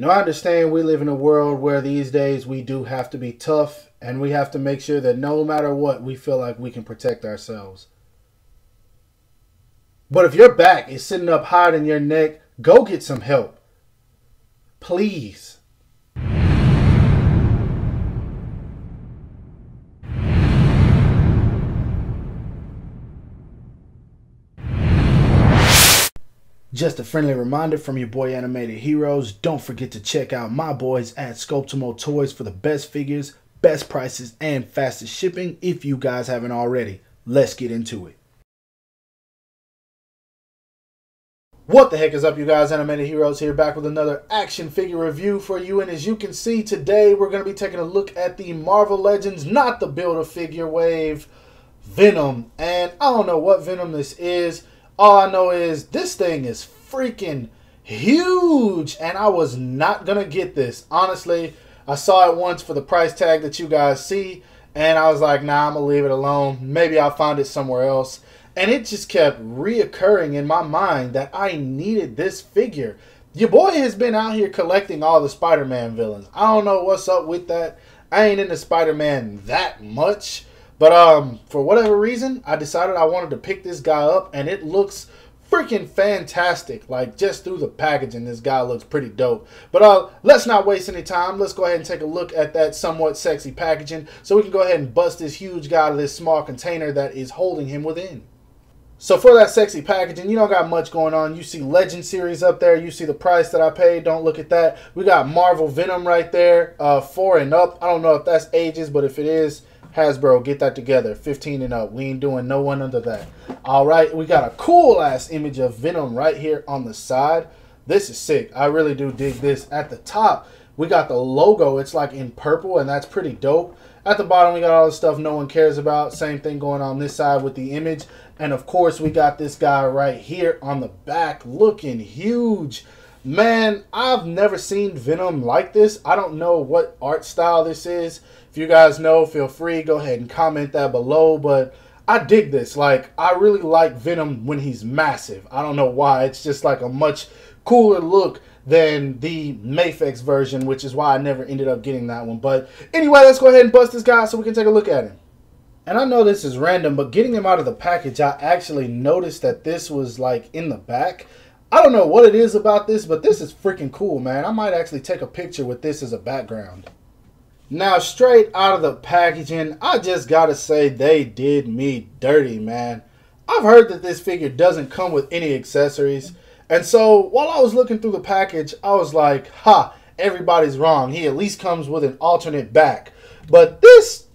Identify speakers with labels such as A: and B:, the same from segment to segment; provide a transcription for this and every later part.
A: Now, I understand we live in a world where these days we do have to be tough, and we have to make sure that no matter what, we feel like we can protect ourselves. But if your back is sitting up higher than your neck, go get some help. Please. Just a friendly reminder from your boy Animated Heroes, don't forget to check out my boys at Sculptimo Toys for the best figures, best prices, and fastest shipping if you guys haven't already. Let's get into it. What the heck is up, you guys? Animated Heroes here, back with another action figure review for you. And as you can see today, we're going to be taking a look at the Marvel Legends, not the Build-A-Figure wave, Venom. And I don't know what Venom this is. All I know is this thing is freaking huge, and I was not going to get this. Honestly, I saw it once for the price tag that you guys see, and I was like, nah, I'm going to leave it alone. Maybe I'll find it somewhere else. And it just kept reoccurring in my mind that I needed this figure. Your boy has been out here collecting all the Spider-Man villains. I don't know what's up with that. I ain't into Spider-Man that much. But for whatever reason, I decided I wanted to pick this guy up, and it looks freaking fantastic. Like, just through the packaging, this guy looks pretty dope. But let's not waste any time. Let's go ahead and take a look at that somewhat sexy packaging so we can go ahead and bust this huge guy out of this small container that is holding him within. So for that sexy packaging, you don't got much going on. You see Legend Series up there. You see the price that I paid. Don't look at that. We got Marvel Venom right there, 4 and up. I don't know if that's ages, but if it is, Hasbro, get that together. 15 and up. We ain't doing no one under that. All right, we got a cool ass image of Venom right here on the side. This is sick. I really do dig this. At the top, we got the logo. It's like in purple, and that's pretty dope. At the bottom, we got all the stuff no one cares about. Same thing going on this side with the image. And of course, we got this guy right here on the back looking huge. Man, I've never seen Venom like this. I don't know what art style this is. If you guys know, feel free, go ahead and comment that below. But I dig this. Like, I really like Venom when he's massive. I don't know why. It's just like a much cooler look than the Mafex version, which is why I never ended up getting that one. But anyway, let's go ahead and bust this guy so we can take a look at him. And I know this is random, but getting him out of the package, I actually noticed that this was like in the back. I don't know what it is about this, but this is freaking cool, man. I might actually take a picture with this as a background. Now, straight out of the packaging, I just gotta say they did me dirty, man. I've heard that this figure doesn't come with any accessories. And so, while I was looking through the package, I was like, ha, everybody's wrong. He at least comes with an alternate back. But this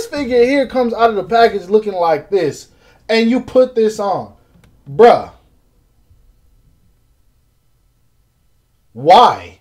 A: figure here comes out of the package looking like this. And you put this on. Bruh. Why?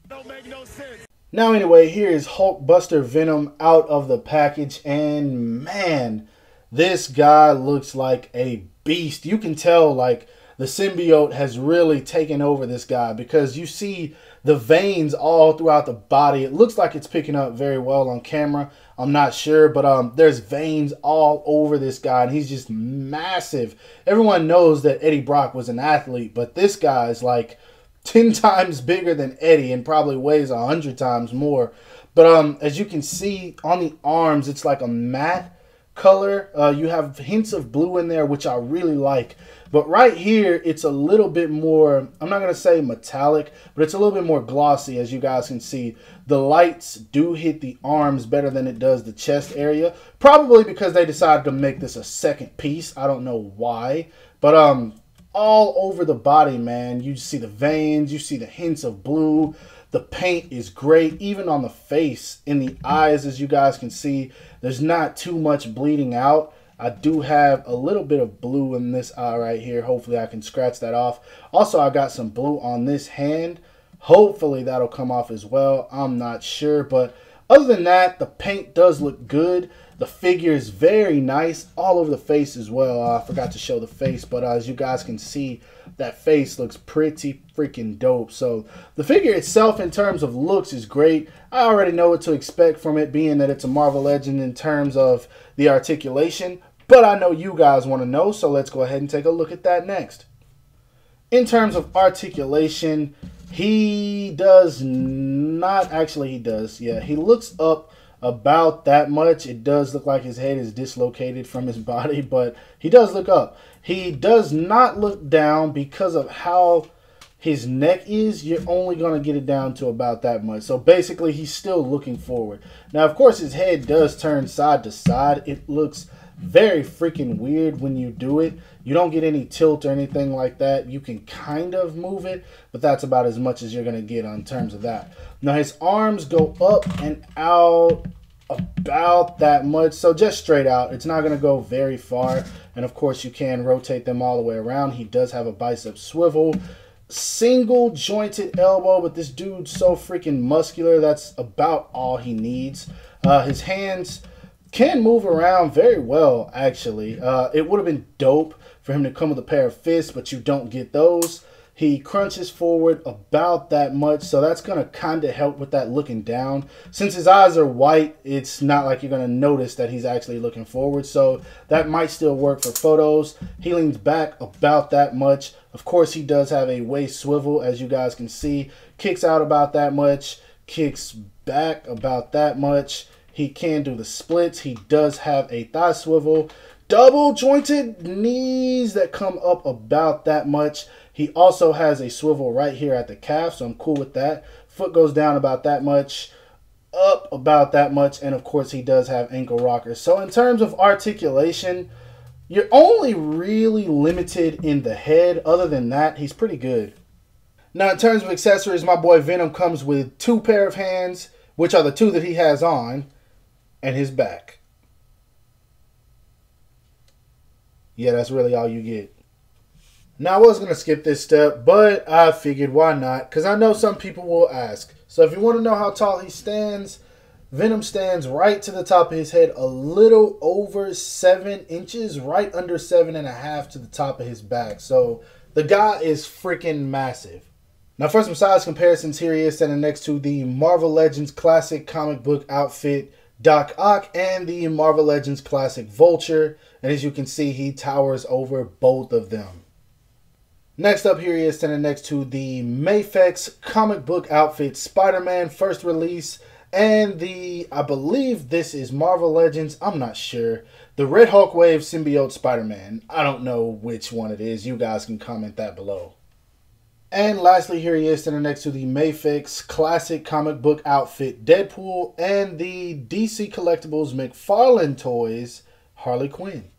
A: Don't make no sense. Now anyway, here is Hulkbuster Venom out of the package, and man, this guy looks like a beast. You can tell like the symbiote has really taken over this guy because you see the veins all throughout the body. It looks like it's picking up very well on camera. I'm not sure, but there's veins all over this guy, and he's just massive. Everyone knows that Eddie Brock was an athlete, but this guy is like 10 times bigger than Eddie and probably weighs 100 times more. But as you can see on the arms, it's like a matte color. You have hints of blue in there, which I really like. But right here, it's a little bit more, I'm not going to say metallic, but it's a little bit more glossy, as you guys can see. The lights do hit the arms better than it does the chest area. Probably because they decided to make this a second piece. I don't know why. But all over the body, man. You see the veins, you see the hints of blue. The paint is great, even on the face, in the eyes, as you guys can see. There's not too much bleeding out. I do have a little bit of blue in this eye right here. Hopefully I can scratch that off. Also, I got some blue on this hand. Hopefully that'll come off as well. I'm not sure, but other than that, the paint does look good. The figure is very nice all over the face as well. I forgot to show the face, but as you guys can see, that face looks pretty freaking dope. So the figure itself in terms of looks is great. I already know what to expect from it, being that it's a Marvel Legend in terms of the articulation, but I know you guys want to know, so let's go ahead and take a look at that next. In terms of articulation, He does not. Actually, he does. Yeah, he looks up about that much. It does look like his head is dislocated from his body, but he does look up. He does not look down because of how his neck is. You're only going to get it down to about that much. So basically, he's still looking forward. Now, of course, his head does turn side to side. It looks very freaking weird when you do it. You don't get any tilt or anything like that. You can kind of move it, but that's about as much as you're going to get on terms of that. Now, his arms go up and out about that much, so just straight out. It's not going to go very far, and of course, you can rotate them all the way around. He does have a bicep swivel. Single jointed elbow, but this dude's so freaking muscular. That's about all he needs. His hands can move around very well, actually. It would have been dope for him to come with a pair of fists, but you don't get those. He crunches forward about that much, so that's going to kind of help with that looking down. Since his eyes are white, it's not like you're going to notice that he's actually looking forward, so that might still work for photos. He leans back about that much. Of course, he does have a waist swivel, as you guys can see. Kicks out about that much, kicks back about that much. He can do the splits. He does have a thigh swivel. Double jointed knees that come up about that much. He also has a swivel right here at the calf, so I'm cool with that. Foot goes down about that much, up about that much, and of course he does have ankle rockers. So in terms of articulation, you're only really limited in the head. Other than that, he's pretty good. Now in terms of accessories, my boy Venom comes with 2 pair of hands, which are the 2 that he has on, and his back. Yeah, that's really all you get. Now, I was going to skip this step, but I figured why not? Because I know some people will ask. So if you want to know how tall he stands, Venom stands right to the top of his head, a little over 7 inches, right under 7.5 to the top of his back. So the guy is freaking massive. Now, for some size comparisons, here he is standing next to the Marvel Legends Classic comic book outfit Doc Ock and the Marvel Legends Classic Vulture. And as you can see, he towers over both of them. Next up, here he is standing next to the Mafex comic book outfit Spider-Man first release and the, I believe this is Marvel Legends, I'm not sure, the Red Hulk Wave Symbiote Spider-Man. I don't know which one it is. You guys can comment that below. And lastly, here he is standing next to the Mafex classic comic book outfit Deadpool and the DC Collectibles McFarlane Toys Harley Quinn.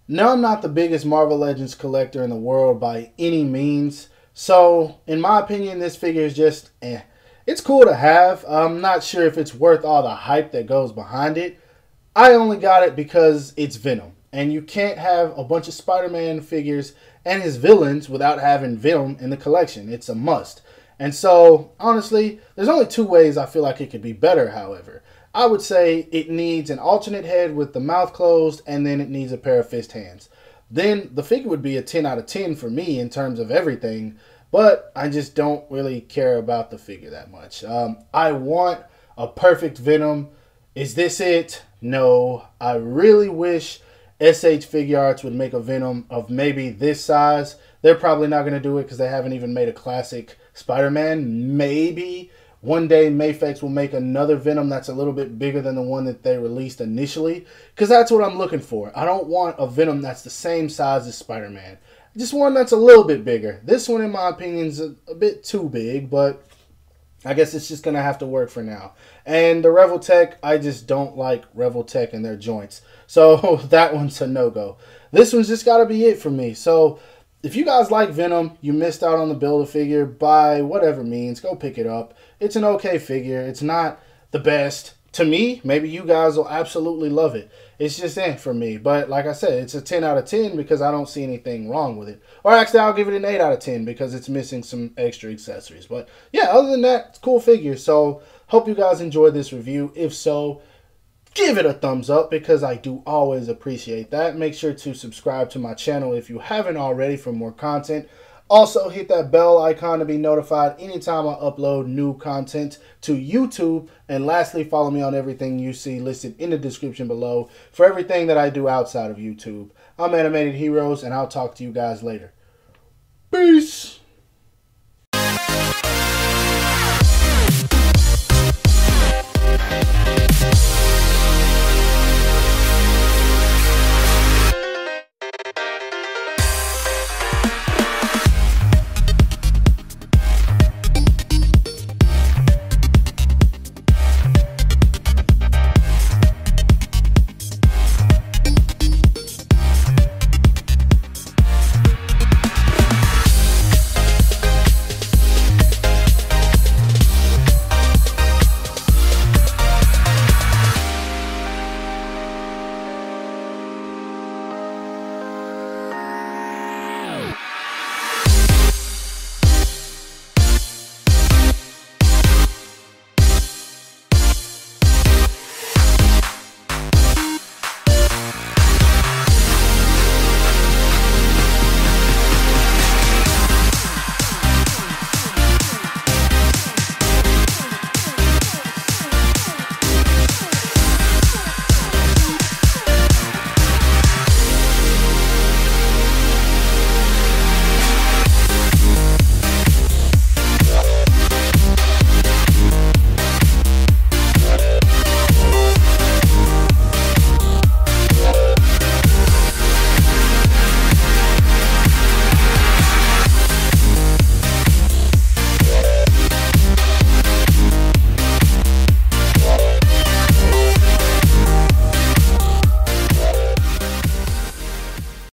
A: Now, I'm not the biggest Marvel Legends collector in the world by any means, so in my opinion, this figure is just It's cool to have. I'm not sure if it's worth all the hype that goes behind it. I only got it because it's Venom, and you can't have a bunch of Spider-Man figures and his villains without having Venom in the collection. It's a must. And so, honestly, there's only 2 ways I feel like it could be better, however. I would say it needs an alternate head with the mouth closed, and then it needs a pair of fist hands. Then the figure would be a 10 out of 10 for me in terms of everything, but I just don't really care about the figure that much. I want a perfect Venom. Is this it? No. I really wish SH Figure Arts would make a Venom of maybe this size. They're probably not going to do it because they haven't even made a classic Spider-Man. Maybe one day Mafex will make another Venom that's a little bit bigger than the one that they released initially, because that's what I'm looking for. I don't want a Venom that's the same size as Spider-Man. Just one that's a little bit bigger. This one, in my opinion, is a bit too big, but I guess it's just going to have to work for now. And the Revoltech, I just don't like Revoltech and their joints. So that one's a no-go. This one's just got to be it for me. So if you guys like Venom, you missed out on the Build-A-Figure, by whatever means, go pick it up. It's an okay figure. It's not the best. To me, maybe you guys will absolutely love it. It's just for me. But like I said, it's a 10 out of 10 because I don't see anything wrong with it. Or actually, I'll give it an 8 out of 10 because it's missing some extra accessories. But yeah, other than that, it's a cool figure. So hope you guys enjoyed this review. If so, give it a thumbs up because I do always appreciate that. Make sure to subscribe to my channel if you haven't already for more content. Also, hit that bell icon to be notified anytime I upload new content to YouTube. And lastly, follow me on everything you see listed in the description below for everything that I do outside of YouTube. I'm Animated Heroes, and I'll talk to you guys later. Peace!